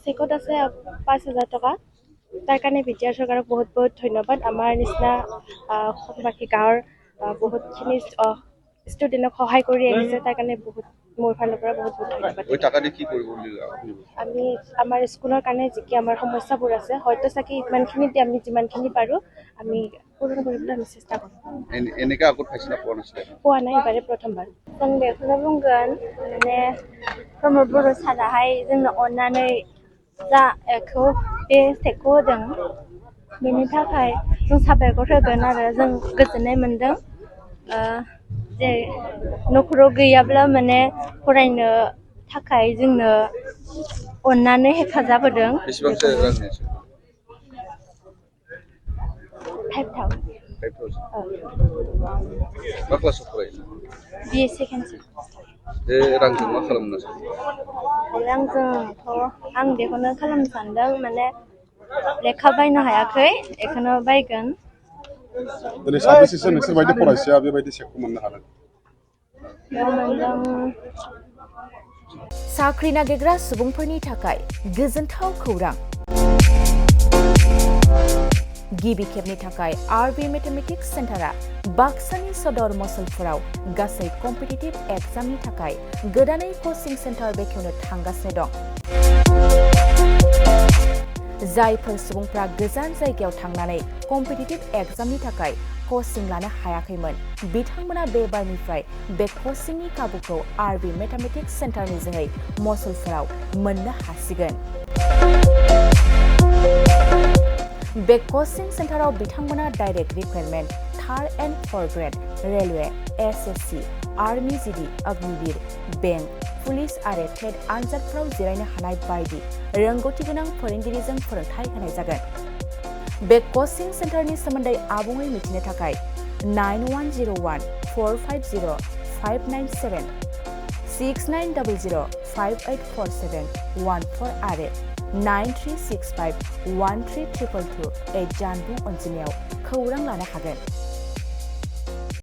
চেকত আছে 5,000 টকা তাৰ কাৰণে বিটিআৰ চৰকাৰক বহুত বহুত ধন্যবাদ আমাৰ নিচিনা অসমবাসী গাঁৱৰ বহুতখিনি ষ্টুডেণ্টক সহায় কৰি আহিছে তাৰ কাৰণে বহুত মোৰ ফালৰ পৰা বহুত বহুত ধন্যবাদ ওই টাকা দিয়ে কি কৰিব বুলি আমি আমাৰ স্কুলৰ কাৰণে যি আমাৰ সমস্যাবোৰ আছে হয়তো চাগে ইমানখিনিতে আমি যিমানখিনি পাৰোঁ আমি পূৰণ কৰিবলৈ আমি চেষ্টা কৰিম এনেকৈ আগত পাইছিলা পোৱা নাই এবাৰে প্ৰথমবাৰ जों बेखौनो बुंगोन माने प्रमद बर' साराहाय जोंनो अननानै जा बे सेकखौ होदों बेनि थाखाय जों साबायखर होगोन आरो जों गोजोननाय मोनदों जे न'खराव गैयाब्ला माने फरायनो थाखाय जोंनो अननानै हेफाजाब होदों बेसेबांसो रांनि 5,000 मा क्लासाव फरायो BA सेकेन्ड बे रांजों मा खालामनो रांजोंथ' आं बेखौनो खालामनो सानदों माने लेखा बायनो हायाखै बेखौनो बायगोन दिनै साबेसेसो नोंसोरबायदि फरायसाया बेबायदि सेकखौ मोननो हादों साख्रि नागिरग्रा सुबुंफोरनि थाखाय गोजोनथाव खौरां गिबि खेबनि थाखाय आरबि मेथमेटिक्स सेन्टारा बाक्सानि सदर मसलफोराव गासै कम्पिटिटिभ एग्जामनि थाखाय गोदानै कचिं सेन्टार बेखेवनो थांगासिनो दं जायफोर सुबुंफ्रा गोजान जायगायाव थांनानै कम्पिटिटिभ एग्जामनि थाखाय कचिं लानो हायाखैमोन बिथांमोना बे बारनिफ्राय बे कचिंनि खाबुखौ आरबि मेथमेटिक्स सेन्टारनि जोहै मसलफोराव मोननो हासिगोन बे कचिं सेन्टाराव बिथांमोना direct requirement 3rd and 4th grade railway SSC army GD Agniveer bank police आरो टेट आनजादफोराव जिरायनो हानाय बायदि रोंगौथि गोनां फोरोंगिरिजों फोरोंथाय होनाय जागोन बे कचिं सेन्टारनि सोमोन्दै आबुङै मिथिनो थाखाय 9101450597 6900584714 आरो 9365132228 जानबुं अनजिमायाव खौरां लानो हागोन